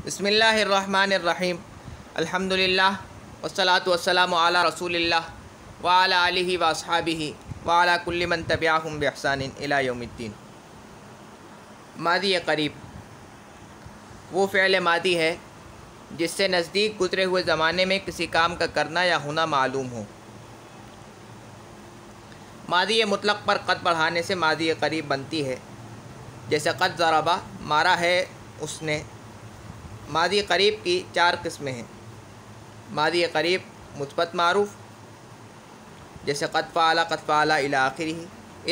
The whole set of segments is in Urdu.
بسم اللہ الرحمن الرحیم الحمدللہ والصلاة والسلام علی رسول اللہ وعلی آلہ واصحابہ وعلی کل من تبعہم بإحسان الی یوم الدین۔ ماضی قریب وہ فعل ماضی ہے جس سے نزدیک گزرے ہوئے زمانے میں کسی کام کا کرنا یا ہونا معلوم ہو۔ ماضی مطلق پر قد بڑھانے سے ماضی قریب بنتی ہے، جیسے قد ضربہ مارا ہے اس نے۔ ماضی قریب کی چار قسمیں ہیں۔ ماضی قریب مثبت معروف، جیسے قد فعل الی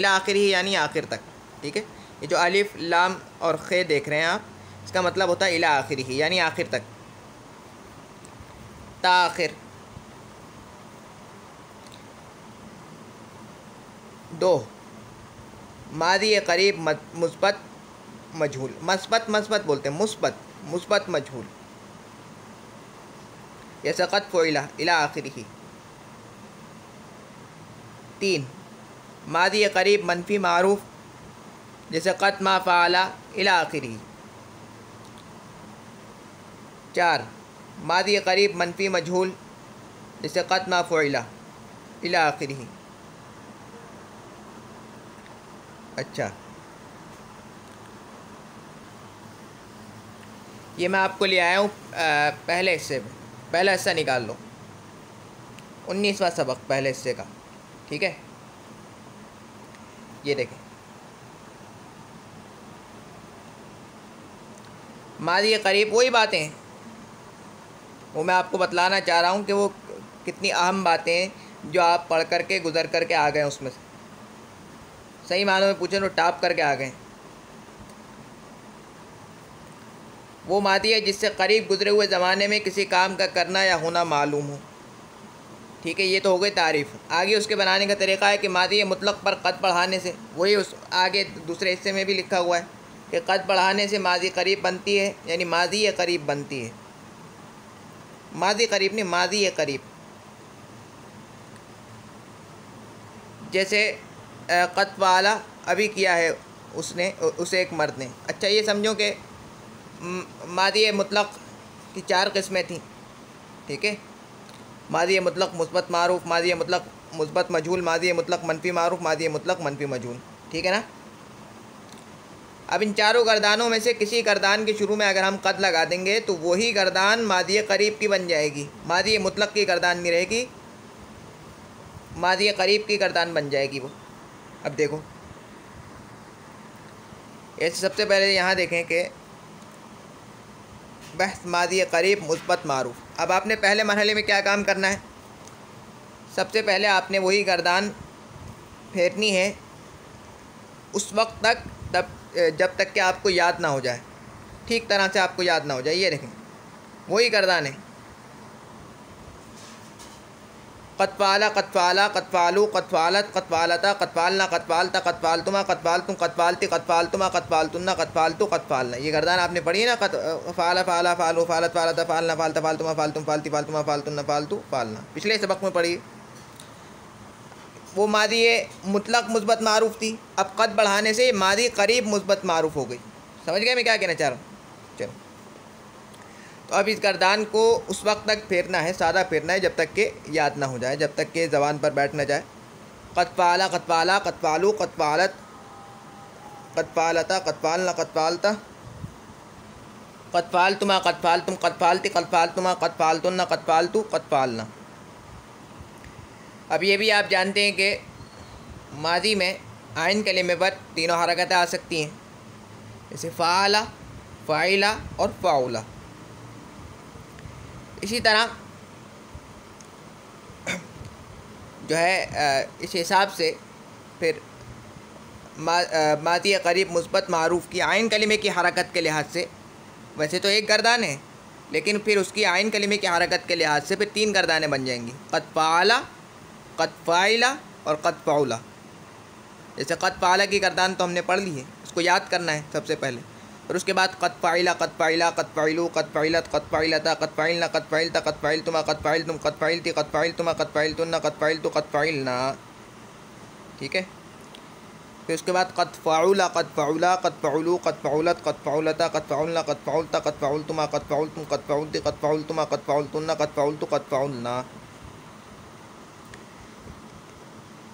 آخرہ یعنی آخر تک، ٹھیک ہے۔ یہ جو الف لام اور خ دیکھ رہے ہیں آپ، اس کا مطلب ہوتا ہے الی آخرہ یعنی آخر تک، تاخر۔ دو، ماضی قریب مثبت مجہول، مثبت بولتے ہیں، مثبت مجہول، جیسے قد فعل الی آخرہ۔ تین، ماضی قریب منفی معروف، جیسے قد ما فعل الی آخرہ۔ چار، ماضی قریب منفی مجہول، جیسے قد ما فعل الی آخرہ۔ اچھا، یہ میں آپ کو لے آیا ہوں پہلے حصے میں، پہلا حصہ نکال لو، 19واں سبق پہلے حصے کا، ٹھیک ہے۔ یہ دیکھیں، ماضی قریب وہی باتیں ہیں، وہ میں آپ کو بتلانا چاہ رہا ہوں کہ وہ کتنی اہم باتیں ہیں جو آپ پڑھ کر کے گزر کر کے آ گئے، اس میں سے صحیح معنوں میں پوچھیں تو ٹاپ کر کے آ گئے۔ وہ ماضی ہے جس سے قریب گزرے ہوئے زمانے میں کسی کام کا کرنا یا ہونا معلوم ہو، ٹھیک ہے۔ یہ تو ہو گئی تعریف۔ آگے اس کے بنانے کا طریقہ ہے کہ ماضی مطلق پر قد بڑھانے سے، وہی اس آگے دوسرے حصے میں بھی لکھا ہوا ہے کہ قد بڑھانے سے ماضی قریب بنتی ہے، یعنی ماضی قریب بنتی ہے، ماضی قریب نہیں، ماضی قریب۔ جیسے قد فعل ابھی کیا ہے اس نے، اسے ایک مرد نے۔ اچھا، یہ سمجھو کہ ماضی مطلق کی چار قسمیں تھیں، ٹھیک ہے۔ ماضی مطلق مثبت معروف، ماضی مطلق مثبت مجہول، ماضی مطلق منفی معروف، ماضی مطلق منفی مجہول، ٹھیک ہے نا۔ اب ان چاروں گردانوں میں سے کسی گردان کے شروع میں اگر ہم قد لگا دیں گے تو وہی گردان ماضی قریب کی بن جائے گی، ماضی مطلق کی گردان نہیں رہے گی، ماضی قریب کی گردان بن جائے گی وہ۔ اب دیکھو، ایسے سب سے پہلے یہاں دیکھیں کہ بحث ماضی قریب مثبت معروف۔ اب آپ نے پہلے مرحلے میں کیا کام کرنا ہے؟ سب سے پہلے آپ نے وہی گردان پھیرنی ہے اس وقت تک جب تک کہ آپ کو یاد نہ ہو جائے، ٹھیک طرح سے آپ کو یاد نہ ہو جائے۔ یہ دیکھیں، وہی گردان ہے، قد فعل قد فعلا قد فعلوا قد فعلت قد فعلتا قد فعلنا قد فعلتا قد فعلتما قد فعلتم قد فعلتی قد فعلتما قد فعلتن قد فعلتو قد فعلنا۔ یہ گردان آپ نے پڑھی ہے نا، قد فعل فعلا فعلوا فعلت فعلتا فعلنا فعلتا فعلتما فعلتم فعلتی فعلتما فعلتن فعلتو فعلنا، پچھلے سبق میں پڑھی۔ وہ ماضی مطلق مثبت معروف تھی، اب قد بڑھانے سے ماضی قریب مثبت معروف ہو گئی۔ سمجھ گئے میں کیا کہنا چاہ رہا ہوں؟ چلو، تو اب اس گردان کو اس وقت تک پھیرنا ہے، سادہ پھیرنا ہے جب تک کہ یاد نہ ہو جائے، جب تک کہ زبان پر بیٹھ نہ جائے۔ قد فعل قد فعلا قد فعلوا قد فعلت قد فعلتا قد فعلنا قد فعلتا قد فعلتما قد فعلتم قد فعلتی قد فعلتما قد فعلتن قد فعلتو قد فعلنا۔ اب یہ بھی آپ جانتے ہیں کہ ماضی میں عین کلمے پر تینوں حرکتیں آ سکتی ہیں، جیسے فعل، فعل اور فعل۔ اسی طرح جو ہے اس حساب سے پھر ماضی قریب مثبت معروف کی عین کلمے کی حرکت کے لحاظ سے، ویسے تو ایک گردان ہے لیکن پھر اس کی عین کلمے کی حرکت کے لحاظ سے پھر تین گردانیں بن جائیں گی، قد فعل قد فعل اور قد فعل۔ جیسے قد فعل کی گردان تو ہم نے پڑھ لی ہے، اس کو یاد کرنا ہے سب سے پہلے، اور اس کے بعد قد فعل قد فعلا قد فعلوا قد فعلت قد فعلتا قد فعلنا قد فعلتا قد فعلتما قد فعلتم قد فعلتی قد فعلتما قد فعلتن قد فعلتو قد فعلنا، ٹھیک ہے۔ پھر اس کے بعد قد فعلا قد فعلا قد فعلو قد فعلت قد فعلتا قد فعلنا قد فعلتا قد فعلتما قد فعلتم قد فعلتی قد فعلتما قد فعلتن قد فعلت قد فعلنا.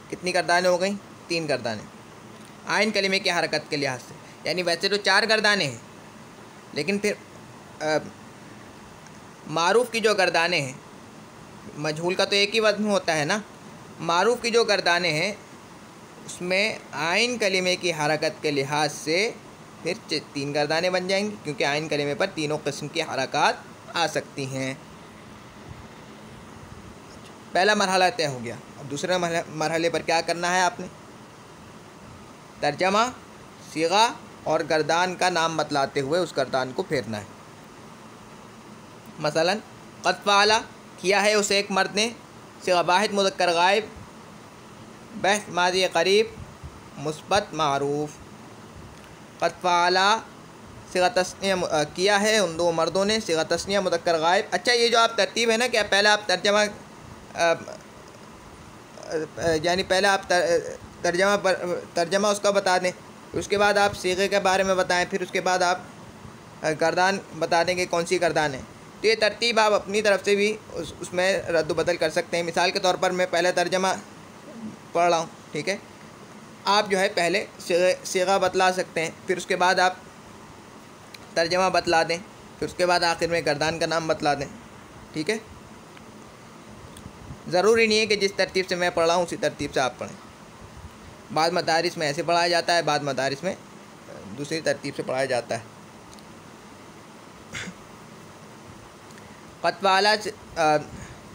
کتنی گردانیں ہو گئیں؟ 3 گردانیں آئین کلمے کی حرکت کے لحاظ سے. یعنی ویسے تو 4 گردانیں ہیں، لیکن پھر معروف کی جو گردانیں ہیں، مجہول کا تو ایک ہی وزن ہوتا ہے نا، معروف کی جو گردانیں ہیں اس میں آئین کلمے کی حرکت کے لحاظ سے پھر 3 گردانیں بن جائیں گی، کیونکہ آئین کلمے پر تینوں قسم کی حرکات آ سکتی ہیں. پہلا مرحلہ طے ہو گیا. اب دوسرے مرحلے پر کیا کرنا ہے آپ نے؟ ترجمہ، صیغہ اور گردان کا نام بتلاتے ہوئے اس گردان کو پھیرنا ہے. مثلا قد فعلا کیا ہے اسے ایک مرد نے، صیغہ واحد مذکر غائب، بحث ماضی قریب مثبت معروف. قد فعلا صیغہ تثنیہ کیا ہے ان 2 مردوں نے، صیغہ تثنیہ مذکر غائب. اچھا یہ جو آپ ترتیب ہے نا کہ پہلے آپ ترجمہ یعنی پہلے آپ ترجمہ اس کا بتا دیں، اس کے بعد آپ صیغے کے بارے میں بتائیں، پھر اس کے بعد آپ گردان بتا دیں کہ کون سی گردان ہے. تو یہ ترتیب آپ اپنی طرف سے بھی اس میں رد و بدل کر سکتے ہیں. مثال کے طور پر میں پہلے ترجمہ پڑھ رہا ہوں، ٹھیک ہے، آپ جو ہے پہلے صیغہ بتلا سکتے ہیں، پھر اس کے بعد آپ ترجمہ بتلا دیں، پھر اس کے بعد آخر میں گردان کا نام بتلا دیں. ٹھیک ہے، ضروری نہیں ہے کہ جس ترتیب سے میں پڑھ رہا ہوں اسی ترتیب سے آپ پڑھیں. بعض مدارس میں ایسے پڑھایا جاتا ہے، بعض مدارس میں دوسری ترتیب سے پڑھایا جاتا ہے. قد فعلا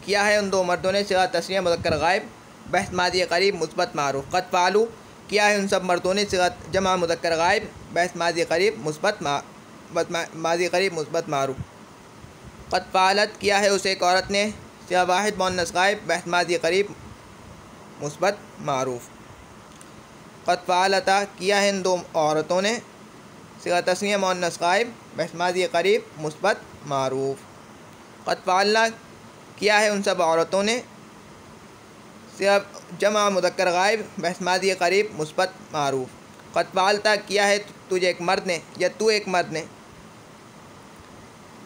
کیا ہے ان 2 مردوں نے، صیغہ تثنیہ مذکر غائب، بحث ماضی قریب مثبت معروف. قد فعلو کیا ہے ان سب مردوں نے، صیغہ جمع مذکر غائب، بحث ماضی قریب مثبت معروف. قد فعلت کیا ہے اسے ایک عورت نے، صیغہ واحد مؤنث غائب، بحث ماضی قریب مثبت معروف. قد فعلتا کیا ہے ان 2 عورتوں نے، صیغہ تثنیہ مؤنث غائب، بحث ماضی قریب مثبت معروف. قد فعلنا کیا ہے ان سب عورتوں نے، صیغہ جمع مذکر غائب، بحث ماضی قریب مثبت معروف. قد فعلتا کیا ہے تجھے ایک مرد نے یا تو ایک مرد نے،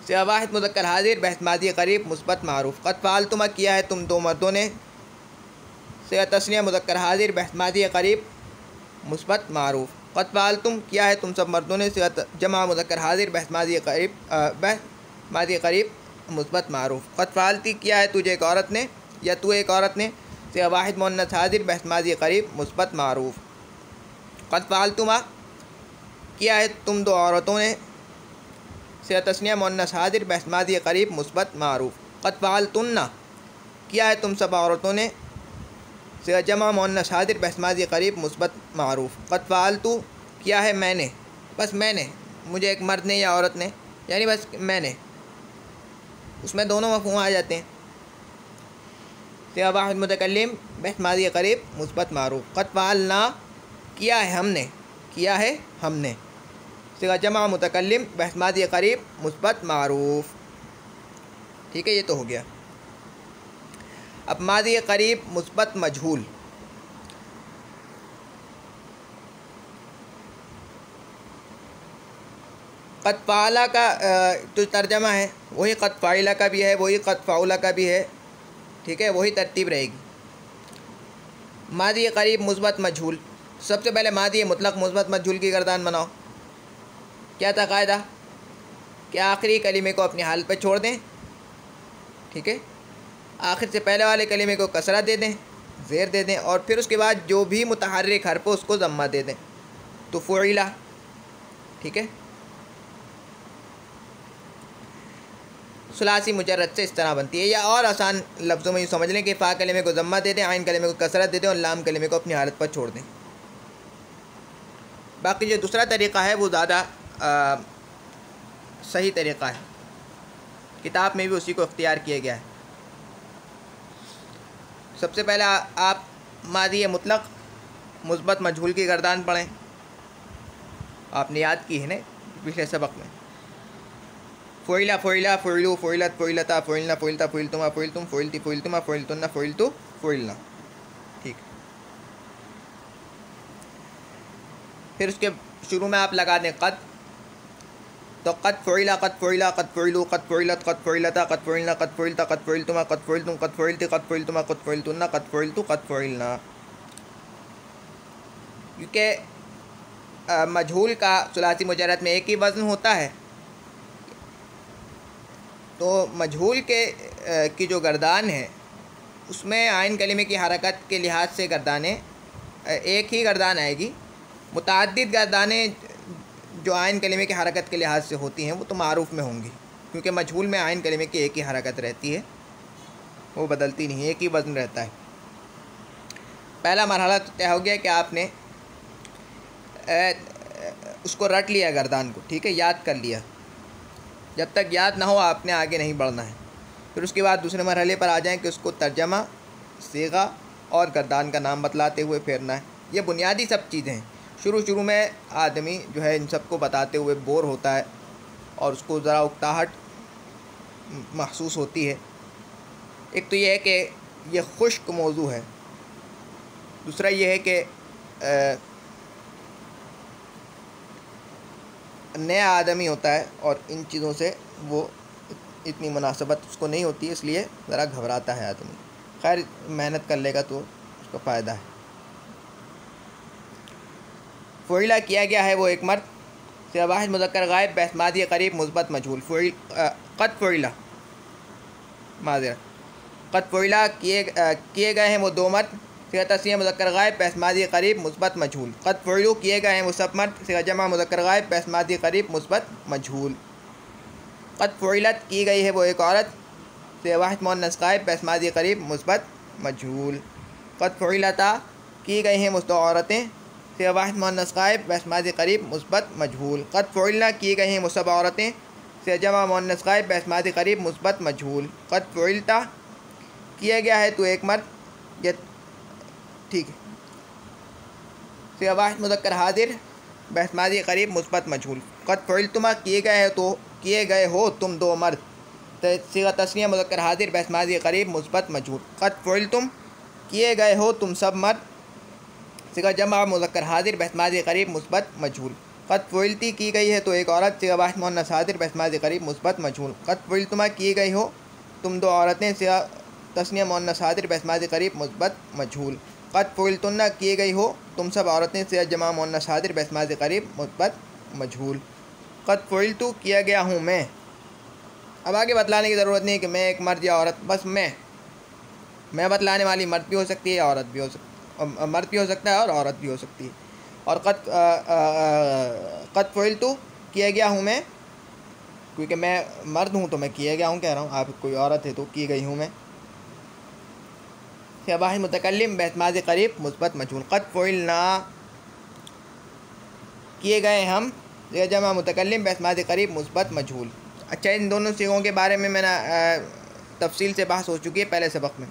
صیغہ واحد مذکر حاضر، بحث ماضی قریب مثبت معروف. قد فعلتما کیا ہے تم 2 مردوں نے، صیغہ تثنیہ مذکر حاضر، بحث ماضی قریب مثبت معروف. قد فعلتم کیا ہے تم سب مردوں نے، صیغہ جمع مذکر حاضر، بحث ماضی قریب مثبت معروف. قد فعلتی کیا ہے تجھے ایک عورت نے یا تو ایک عورت نے، صیغہ واحد مؤنث حاضر، بحث ماضی قریب مثبت معروف. قد فعلتما کیا ہے تم 2 عورتوں نے، صیغہ تثنیہ مؤنث حاضر، بحث ماضی قریب مثبت معروف. قد فعلتن کیا ہے تم سب عورتوں نے، صیغہ جمع مؤنث حاضر، بحث ماضی قریب مثبت معروف. قد فعلتو کیا ہے میں نے، بس میں نے، مجھے ایک مرد نے یا عورت نے، یعنی بس میں نے، اس میں دونوں مفہوم آ جاتے ہیں. صیغہ واحد متکلم، بحث ماضی قریب مثبت معروف. قد فعلنا کیا ہے ہم نے، صیغہ جمع متکلم، بحث ماضی قریب مثبت معروف. ٹھیک ہے، یہ تو ہو گیا. اب ماضی قریب مثبت مجہول. قد فعلا کا جو ترجمہ ہے وہی قد فعلا کا بھی ہے، وہی قد فعلا کا بھی ہے. ٹھیک ہے، وہی ترتیب رہے گی. ماضی قریب مثبت مجہول، سب سے پہلے ماضی مطلق مثبت مجہول کی گردان بناؤ. کیا تھا قاعدہ کہ آخری کلمے کو اپنی حالت پہ چھوڑ دیں. ٹھیک ہے، آخر سے پہلے والے کلمے کو کسرہ دے دیں، زیر دے دیں، اور پھر اس کے بعد جو بھی متحرک حرف ہو اس کو ضمہ دے دیں. تو فعلا. ٹھیک ہے، ثلاثی مجرد سے اس طرح بنتی ہے. یا اور آسان لفظوں میں یوں سمجھ لیں کہ فا کلمے کو ضمہ دے دیں، عین کلمے کو کسرت دے دیں، اور لام کلمے کو اپنی حالت پر چھوڑ دیں. باقی جو دوسرا طریقہ ہے وہ زیادہ صحیح طریقہ ہے، کتاب میں بھی اسی کو اختیار کیا گیا ہے. سب سے پہلے آپ ماضی مطلق مثبت مجہول کی گردان پڑھیں. آپ نے یاد کی ہے نا پچھلے سبق میں. فعلا فعلا فعلو فعلت فعلتا فعلنا فعلتا فعلتما فعلتم فعلتی فعلتما فعلتن فعلتو فعلنا. ٹھیک. پھر اس کے شروع میں آپ لگا دیں قد، تو قد فعلا قد فعلا قد فعلوا قد فعلت قد فعلتا قد فعلنا قد فعلتا قد فعلتما قد فعلتم قد فعلتی قد فعلتما قد فعلتن قد فعلتو قد فعلنا. کیونکہ مجہول کا ثلاثی مجرد میں ایک ہی وزن ہوتا ہے، تو مجہول کی جو گردان ہے اس میں عین کلمے کی حرکت کے لحاظ سے گردانیں ایک ہی گردان آئے گی. متعدد گردانیں جو عین کلمے کی حرکت کے لحاظ سے ہوتی ہیں وہ تو معروف میں ہوں گی، کیونکہ مجہول میں عین کلمے کی ایک ہی حرکت رہتی ہے، وہ بدلتی نہیں، ایک ہی وزن رہتا ہے. پہلا مرحلہ تو طے ہو گیا کہ آپ نے اس کو رٹ لیا گردان کو، ٹھیک ہے، یاد کر لیا. جب تک یاد نہ ہو آپ نے آگے نہیں بڑھنا ہے. پھر اس کے بعد دوسرے مرحلے پر آ جائیں کہ اس کو ترجمہ، صیغہ اور گردان کا نام بتلاتے ہوئے پھیرنا ہے. یہ بنیادی سب چیزیں ہیں. شروع میں آدمی جو ہے ان سب کو بتاتے ہوئے بور ہوتا ہے اور اس کو ذرا اکتاہٹ محسوس ہوتی ہے. ایک تو یہ ہے کہ یہ خشک موضوع ہے، دوسرا یہ ہے کہ نیا آدمی ہوتا ہے اور ان چیزوں سے وہ اتنی مناسبت اس کو نہیں ہوتی ہے، اس لیے ذرا گھبراتا ہے آدمی. خیر محنت کر لے گا تو اس کو فائدہ ہے. فعلا کیا گیا ہے وہ ایک مرد، صیغہ واحد مذکر غائب بحث ماضی قریب مثبت مجہول. قد فعلا معذرت قد فعلا کیے گئے ہیں وہ دو مرد، صیغہ تثنیہ مذکر غائب بحث ماضی قریب مثبت مجہول. قد فعلوا کیے گئے ہیں وہ سب مرد، صیغہ جمع مذکر غائب بحث ماضی قریب مثبت مجہول. قد فعلت کی گئی ہے وہ ایک عورت، صیغہ واحد مؤنث غائب بحث ماضی قریب مثبت مجہول. قد فعلتا کی گئی ہیں وہ دو عورتیں، صیغہ واحد مؤنث غائب بحث ماضی قریب مثبت مجہول. قد فعلنا کی گئی ہیں وہ سب عورتیں، صیغہ جمع مؤنث غائب بحث ماضی قریب مثبت مجہول. قد فعلتا کیا گیا ہے تو ایک مرد، یہ ٹھیک ہے، صیغہ واحد مذکر حاضر بحث ماضی قریب مثبت مجہول. قد فعلتما کیے گئے ہو تم دو مرد، صیغہ تثنیہ مذکر حاضر بحث ماضی قریب مثبت مجہول. قد فعلتم کیے گئے ہو تم سب مرد، صیغہ جمع مذکر حاضر بحث ماضی قریب مثبت مجہول. قد فعلتی کی گئی ہے تو ایک عورت، صیغہ واحد مؤنث حاضر بحث ماضی قریب مثبت مجہول. قد فعلتما کی گئی ہو تم دو عورتیں، صیغہ تثنیہ مؤنث حاضر بحث ماضی قریب مثبت مجہول. قد فعلتن کیے گئی ہو تم سب عورتیں، صیغہ جمع مؤنث حاضر بحث ماضی قریب مثبت مجہول. قد فعلتو کیا گیا ہوں میں. اب آگے بتلانے کی ضرورت نہیں کہ میں ایک مرد یا عورت، بس میں بتلانے والی مرد بھی ہو سکتی ہے یا عورت بھی ہو سکتی ہے، مرد بھی ہو سکتا ہے اور عورت بھی ہو سکتی ہے. اور قد فعلتو کیا گیا ہوں میں، کیونکہ میں مرد ہوں تو میں کیا گیا ہوں کہہ رہا ہوں، آپ کوئی عورت ہے تو کی گئی ہوں میں. صیغہ واحد متکلم بحث ماضی قریب مثبت مجہول. قد فعلنا کیے گئے ہم، صیغہ جمع متکلم بحث ماضی قریب مثبت مجہول. اچھا، ان دونوں صیغوں کے بارے میں نے تفصیل سے بحث ہو چکی ہے پہلے سبق میں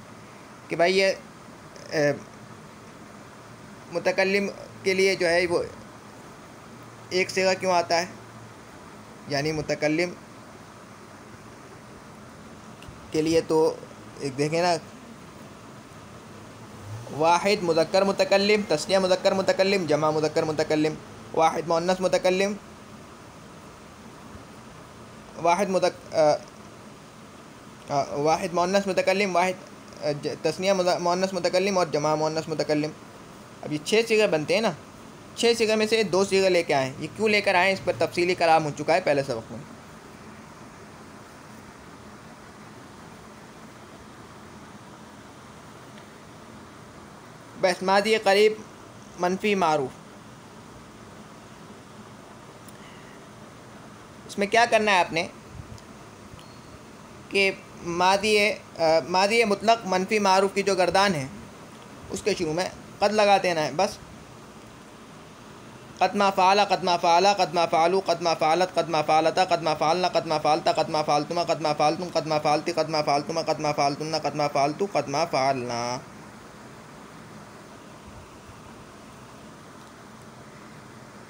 کہ بھائی یہ متکلم کے لیے جو ہے وہ ایک صیغہ کیوں آتا ہے، یعنی متکلم کے لیے تو ایک دیکھیں نا، واحد مذکر متکلم، تثنیہ مذکر متکلم، جمع مذکر متکلم، واحد مؤنث متکلم، واحد مؤنث متکلم، واحد تثنیہ مؤنث متکلم اور جمع مؤنث متکلم. اب یہ 6 صیغے بنتے ہیں نا، 6 صیغے میں سے 2 صیغے لے کے آئیں. یہ کیوں لے کر آئیں اس پر تفصیلی کلام ہو چکا ہے پہلے سبق میں. بحث ماضی قریب منفی معروف، اس میں کیا کرنا ہے آپ نے کہ ماضی مطلق منفی معروف کی جو گردان ہے اس کے شروع میں قد لگا دینا ہے بس. قد ما فعل، قد ما فعل، قد ما فعلوا، قد ما فعلت، قد ما فعلتا، قد ما فعلنا، قد ما فعلتا، قد ما فعلتما، قد ما فعلتم، قد ما فعلتی، قد ما فعلتما، قد ما فعلتن، قد ما فعلتو، قد ما فعلنا.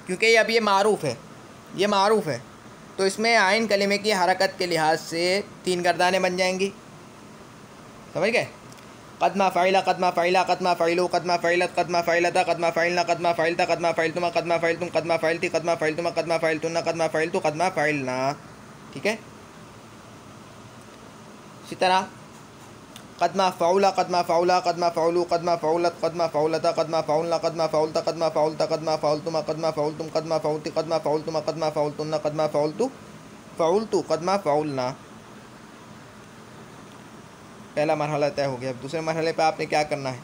کیونکہ یہ معروف ہے تو اس میں عین کلمے کی حرکت کے لحاظ سے 3 گردانیں بن جائیں گی. سمجھ گئے؟ قد ما فعل قد ما فعلا قد ما فعلوا قد ما فعلت قد ما فعلتا قد ما فعلنا قد ما فعلتا قد ما فعلتما قد ما فعلتم قد ما فعلتی قد ما فعلتما قد ما فعلتن قد ما فعلتو قد ما فعلنا. ٹھیک ہے. اسی طرح قد ما فعلا قد ما فعلا قد ما فعلوا قد ما فعلت قد ما فعلتا قد ما فعلنا قد ما فعلتا قد ما فعلتا قد ما فعلتما قد ما فعلتم قد ما فعلتی قد ما فعلتما قد ما فعلتن قد ما فعلتو قد ما فعلنا. پہلا مرحلہ طے ہو گیا. اب دوسرے مرحلے پہ آپ نے کیا کرنا ہے.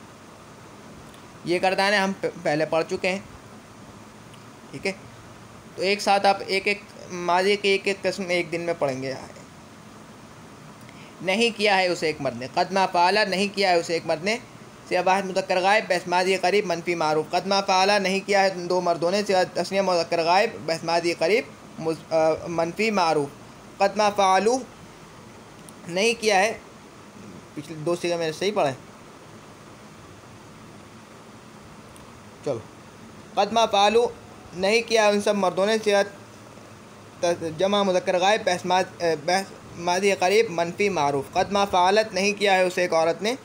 یہ کردان ہم پہلے پڑھ چکے ہیں. ٹھیک ہے. تو ایک ساتھ آپ ایک ایک ماضی کی ایک ایک قسم ایک دن میں پڑھیں گے. نہیں کیا ہے اسے ایک مرد نے. قد ما فعل نہیں کیا ہے اسے ایک مرد نے. صیغہ واحد مذکر غائب بحث ماضی قریب منفی معروف. قد ما فعل نہیں کیا ہے دو مردوں نے. صیغہ تثنیہ مذکر غائب بحث ماضی قریب منفی معروف. قد ما فعلوا نہیں کیا ہے. پچھلے دو صیغے میں نے صحیح پڑھا ہے. چلو. قد ما فعلوا نہیں کیا ان سب مردوں نے. صیغہ جمع مذکر غائب بحث ماضی قریب منفی معروف. قد ما فعلت نہیں کیا ہے اسے ایک عورت نے.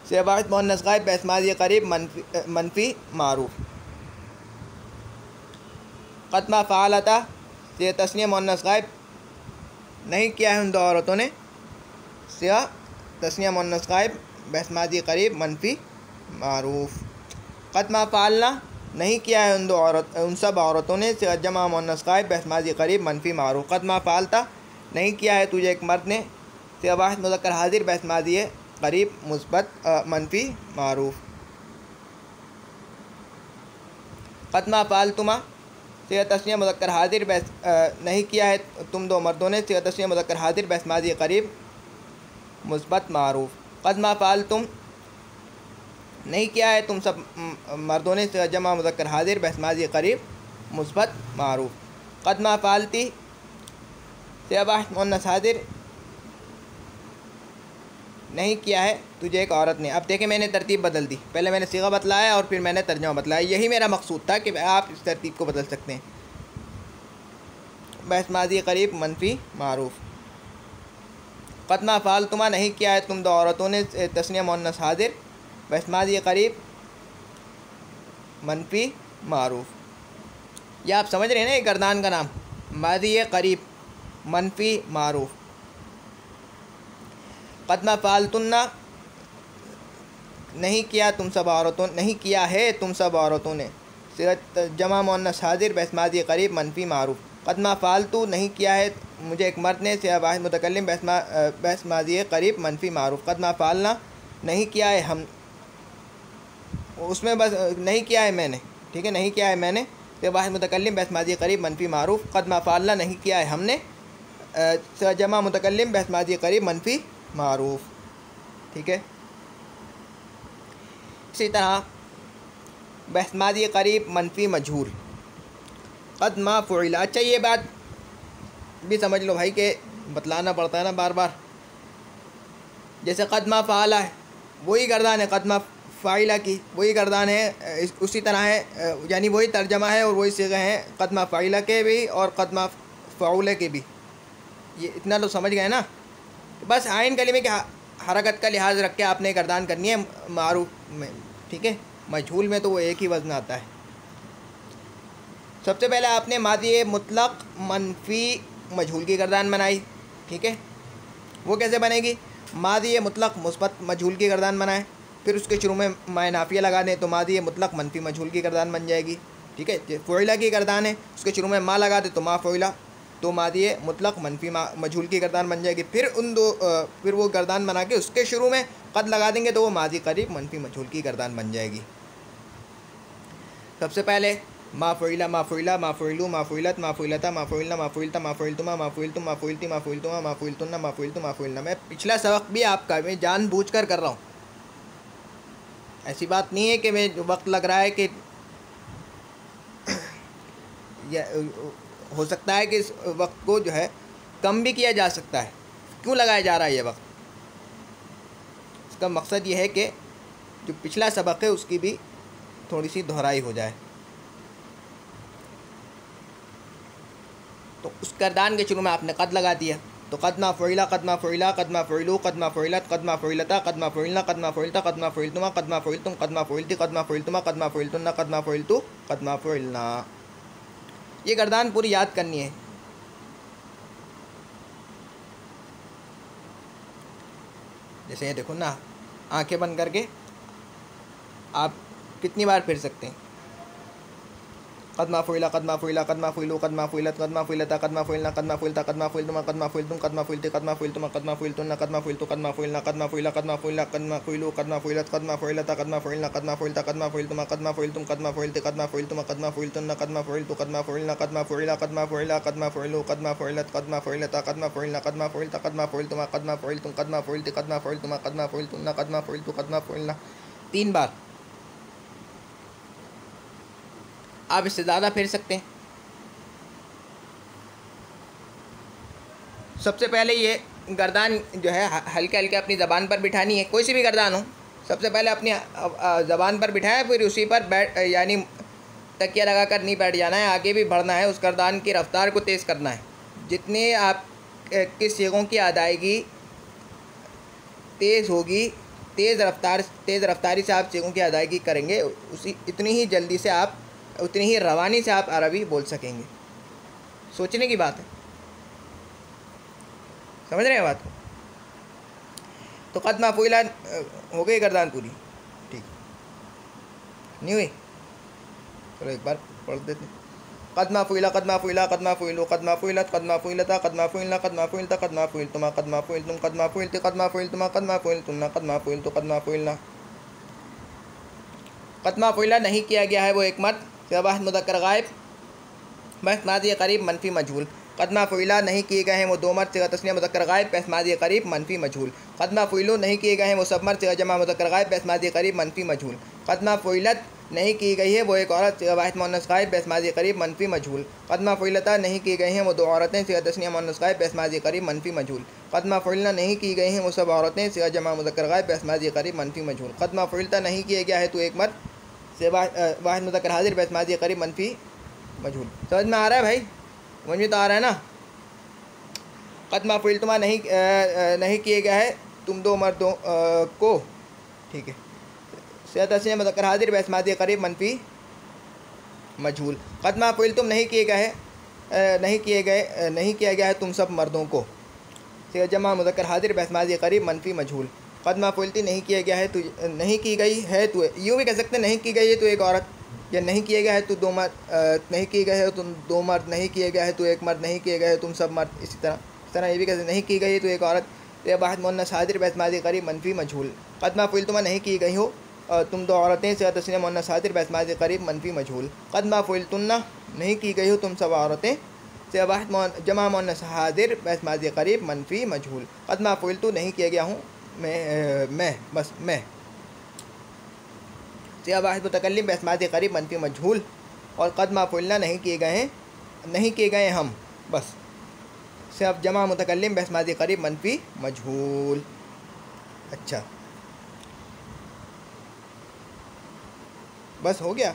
صیغہ واحد مؤنث غائب بحث ماضی قریب منفی معروف. قد ما فعلتا صیغہ تثنیہ مؤنث غائب نہیں کیا ہے ان دو عورتوں نے. صیغہ تثنیہ مؤنث غائب بحث ماضی قریب منفی معروف. قد ما فعلنا نہیں کیا ہے ان سب عورتوں نے. صیغہ جمع مؤنث غائب بحث ماضی قریب منفی معروف. قد ما فعلتا نہیں کیا ہے تجھے ایک مرد نے. صیغہ واحد مذکر حاضر بحث ماضی قریب مثبت منفی معروف. قد ما فعلتما صیغہ تثنیہ مذکر حاضر بحث نہیں کیا ہے تم دو مردوں نے. صیغہ تثنیہ مذکر حاضر بحث ماضی قریب مثبت معروف. قد ما فعلتم نہیں کیا ہے تم سب مردوں نے. صیغہ جمع مذکر حاضر بحث ماضی قریب مثبت معروف. قد ما فعلتی صیغہ واحد مؤنث حاضر نہیں کیا ہے تجھے ایک عورت نے. اب دیکھیں میں نے ترتیب بدل دی. پہلے میں نے صیغہ بتلایا اور پھر میں نے ترجمہ بتلایا. یہی میرا مقصود تھا کہ آپ اس ترتیب کو بدل سکتے ہیں. بحث ماضی قریب منفی معروف. قد ما فعلتما نہیں کیا ہے تم دو عورتوں نے. تثنیہ مؤنث حاضر بحث ماضی قریب منفی معروف. یہ آپ سمجھ رہے ہیں نا یہ گردان کا نام ماضی قریب منفی معروف. قد ما فعلتن نہیں کیا تم سب عورتوں نہیں کیا ہے تم سب عورتوں نے. صیغہ جمع مؤنث حاضر بحث ماضی قریب منفی معروف. قد ما فعلتو نہیں کیا ہے مجھے ایک مرد نے. صیغہ واحد متکلم بحث ماضی قریب منفی معروف. قد ما فعلنا نہیں کیا ہے ہم اس میں بس نہیں کیا ہے میں نے. ٹھیک ہے نہیں کیا ہے میں نے. صیغہ واحد متکلم بحث ماضی قریب منفی معروف. قد ما فعلنا نہیں کیا ہے ہم نے. صیغہ جمع متکلم بحث ماضی قریب منفی معروف. ٹھیک ہے. اسی طرح بحث ماضی قریب منفی مجہول. قد ما فعل. اچھا یہ بات بھی سمجھ لو بھائی کہ بتلانا پڑتا ہے نا بار بار. جیسے قد ما فعل ہے وہی گردان ہے. قد ما فاعلہ کی وہی گردان ہے. اسی طرح ہے یعنی وہی ترجمہ ہے اور وہی صیغہ ہیں قد ما فاعلہ کے بھی اور قد ما فعول کے بھی. یہ اتنا تو سمجھ گئے نا. بس عین کلمے کی حرکت کا لحاظ رکھ کے آپ نے گردان کرنی ہے معروف میں. ٹھیک ہے. مجہول میں تو وہ ایک ہی وزن آتا ہے. سب سے پہلے آپ نے ماضی مطلق منفی مجہول کی گردان بنائی. ٹھیک ہے. وہ کیسے بنے گی. ماضی مطلق مثبت مجہول کی گردان بنائیں پھر اس کے شروع میں ماء نافیہ لگا دیں تو ماضی مطلق منفی مجہول کی گردان بن جائے گی. ٹھیک ہے. فعلہ کی گردان ہے اس کے شروع میں ما لگا دیں تو ما فعلہ تو ماضی مطلق منفی مجہول کی گردان بن جائے گی. پھر وہ گردان بنا کے اس کے شروع میں قد لگا دیں گے تو وہ ماضی قریب منفی مجہول کی گردان بن جائے گی. سب سے پہلے ما فعلہ ما فعلہ ما فعلوا ما فعلت ما فعلتا ما فعلنا ما فعلتا ما فعلتما ما فعلتم ما فعلتی ما فعلتما ما فعلتن ما فعلتم ما فعلنا. میں پچھلا سبق بھی آپ کا میں جان بوجھ کر رہا ہوں. ایسی بات نہیں ہے کہ میں وقت لگ رہا ہے کہ ہو سکتا ہے کہ اس وقت کو جو ہے کم بھی کیا جا سکتا ہے. کیوں لگایا جا رہا ہے یہ وقت. اس کا مقصد یہ ہے کہ جو پچھلا سبق ہے اس کی بھی تھوڑی سی دہرائی ہو جائے. تو اس گردان کے شروع میں آپ نے قد لگا دیا تو قد ما فعل قد ما فعلا قد ما فعلوا قد ما فعلت قد ما فعلتا قد ما فعلنا قد ما فعلتا قد ما فعلتما قد ما فعلتم قد ما فعلتی قد ما فعلتما قد ما فعلتن قد ما فعلتو قد ما فعلنا. یہ گردان پوری یاد کرنی ہے. جیسے یہ دیکھو نا، آنکھیں بند کر کے آپ کتنی بار پھر سکتے ہیں. قد ما فعل قد ما فعلا قد ما فعلوا قد ما فعلت قد ما فعلتا قد ما فعلنا قد ما فعلتا قد ما فعلتما قد ما فعلتم قد ما فعلتی قد ما فعلتما قد ما فعلتن قد ما فعلتو قد ما فعلنا قد ما فعلا قد ما فعلنا قد ما فعلوا قد ما فعلت قد ما فعلتا قد ما فعلنا قد ما فعلتا قد ما فعلتما قد ما فعلتم قد ما فعلتی قد ما فعلتما قد ما فعلتن قد ما فعلتو قد ما فعلنا قد ما فعلا قد ما فعلا قد ما فعلوا قد ما فعلت قد ما فعلتا قد ما فعلنا قد ما فعلتا قد ما فعلتما قد ما فعلتم قد ما فعلتی قد ما فعلتما قد ما فعلتن قد ما فعلتو قد ما فعلنا. 3 بار. آپ اس سے زیادہ پھر سکتے ہیں. سب سے پہلے یہ گردان جو ہے ہلکے ہلکے اپنی زبان پر بٹھانی ہے. کوئی سی بھی گردان ہو، سب سے پہلے اپنی زبان پر بٹھائیں، پھر اسی پر یعنی تکیہ لگا کر نہیں بیٹھ جانا ہے، آگے بھی بڑھنا ہے. اس گردان کی رفتار کو تیز کرنا ہے. جتنے آپ کے صیغوں کی ادائیگی تیز ہوگی، تیز رفتاری سے آپ صیغوں کی ادائیگی کریں گے، اتنی ہی جلدی سے آپ، اتنی ہی روانی سے آپ عربی بول سکیں گے. سوچنے کی بات ہے. سمجھ رہے ہیں بات کو؟ تو قد ما فعل ہو گئی گردان پوری. ٹھیک نہیں ہوئی؟ چلو ایک بار پڑھ دیتے ہیں. قد ما فعل قد ما فعلا قد ما فعلوا قد ما فعلت قد ما فعلتا قد ما فعلنا قد ما فعلتا قد ما فعلتما قد ما فعلتم قد ما فعلتی قد ما فعلتما قد ما فعلتن قد ما فعلتو قد ما فعلنا. قد ما فعل نہیں کیا گیا ہے وہ ایک مرد، واحد مذکر غائب، بحث ماضی قریب منفی مجہول. قد ما فعلا نہیں کیے گئے ہیں وہ 2 مرد، صیغہ تثنیہ مذکر غائب، بحث ماضی قریب منفی مجہول. قد ما فعلوا نہیں کیے گئے ہیں وہ سب مرد، صیغہ جمع مذکر غائب، بحث ماضی قریب منفی مجہول. قد ما فعلت نہیں کی گئی ہے وہ ایک عورت، صیغہ واحد مؤنث غائب، بحث ماضی قریب منفی مجہول. قد ما فعلتا نہیں کی گئی ہیں وہ 2 عورتیں، صیغہ تثنیہ مؤنث غائب، بحث ماضی قریب منفی مجہول. قد ما فعلنا نہیں کی گئی ہیں وہ سب عورتیں، صیغہ جمع مذکر غائب، بحث ماضی قریب منفی مجہول. قد ما فعلتا نہیں کیا گیا ہے تو ایک مرد، صیغہ واحد مذکر حاضر، بحث ماضی قریب منفی مجہول. سمجھ میں آ رہا ہے بھائی؟ سمجھ میں تو آ رہا ہے نا؟ قد ما فعلتما نہیں کیے گیا ہے تم 2 مردوں کو. ٹھیک ہے. صیغہ تثنیہ مذکر حاضر، بحث ماضی قریب منفی مجہول. قد ما فعلتم نہیں کیا گیا ہے تم سب مردوں کو، صیغہ جمع مذکر حاضر، بحث ماضی قریب منفی مجہول. قد ما فعلتی نہیں کیا گیا ہے نہیں کی گئی ہے تو، یوں بھی کہہ سکتے ہیں نہیں کی گئی ہے تو ایک عورت، یا نہیں کیے گیا ہے تو 2 مرد، نہیں کیے گئے ہے تم 2 مرد، نہیں کیے گیا ہے تو ایک مرد، نہیں کیے گئے ہے تم سب مرد. اس طرح یہ بھی کہتے ہیں نہیں کی گئی ہے تو ایک عورت، یہ واحد مؤنث حاضر، بحث ماضی قریب منفی مجہول. قد ما فعلتما نہیں کی گئی ہو تم 2 عورتیں، صیغہ تثنیہ مؤنث حاضر، بحث ماضی قریب منفی مجہول. قد ما فعلتن نہیں کی گئی ہو تم سب عورتیں، صیغہ واحد جمع مؤنث حاضر، بحث ماضی قریب منفی مجہول. قد ما فعلتو نہیں کیا گیا ہوں میں، بس میں، صیغہ واحد متکلم، بحث ماضی قریب منفی مجہول. اور قد ما فعلنا نہیں کیے گئے ہم، بس، صیغہ جمع متکلم، بحث ماضی قریب منفی مجہول. اچھا بس ہو گیا.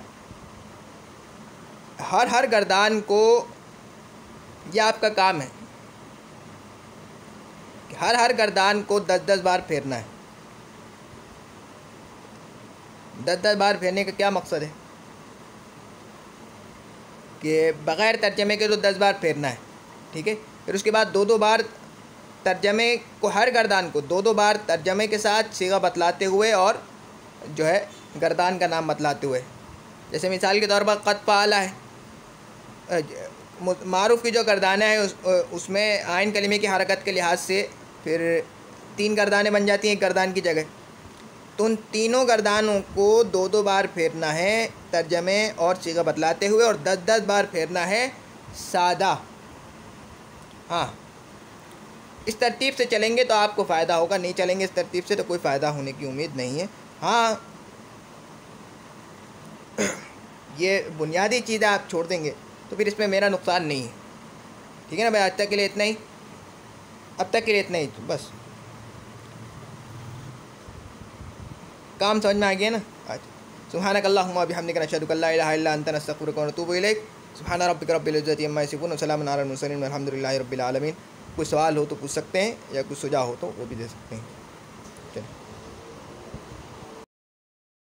ہر گردان کو یہ آپ کا کام ہے کہ ہر گردان کو 10 بار پھیرنا ہے. 10 بار پھیرنے کا کیا مقصد ہے؟ کہ بغیر ترجمے کے تو 10 بار پھیرنا ہے. ٹھیک ہے. پھر اس کے بعد 2 بار ترجمے کو، ہر گردان کو 2 بار ترجمے کے ساتھ صیغہ بتلاتے ہوئے اور جو ہے گردان کا نام بتلاتے ہوئے. جیسے مثال کے طور پر قد فعل ہے، معروف کی جو گردانیں ہیں اس میں عین کلمے کی حرکت کے لحاظ سے پھر 3 گردانیں بن جاتی ہیں ایک گردان کی جگہ. تو ان تینوں گردانوں کو 2 بار پھیرنا ہے ترجمے اور صیغہ بتلاتے ہوئے، اور 10 بار پھیرنا ہے سادہ. ہاں اس ترتیب سے چلیں گے تو آپ کو فائدہ ہوگا، نہیں چلیں گے اس ترتیب سے تو کوئی فائدہ ہونے کی امید نہیں ہے. ہاں یہ بنیادی چیزیں آپ چھوڑ دیں گے تو پھر اس میں میرا نقصان نہیں ہے. ٹھیک ہے نا بھائی؟ آج تک کے لیے اتنا ہی، اب تک کے لیے اتنا ہی بس. کام سمجھ میں آ گیا نا آج؟ سبحانک اللہم و بحمدک، نشہد ان لا الہ الا انت، نستغفرک و نتوب الیک. سبحان ربک رب العزۃ عما یصفون، وسلام علی المرسلین، والحمد للہ رب العالمین. کوئی سوال ہو تو پوچھ سکتے ہیں یا کوئی سجھاؤ ہو تو وہ بھی دے سکتے ہیں.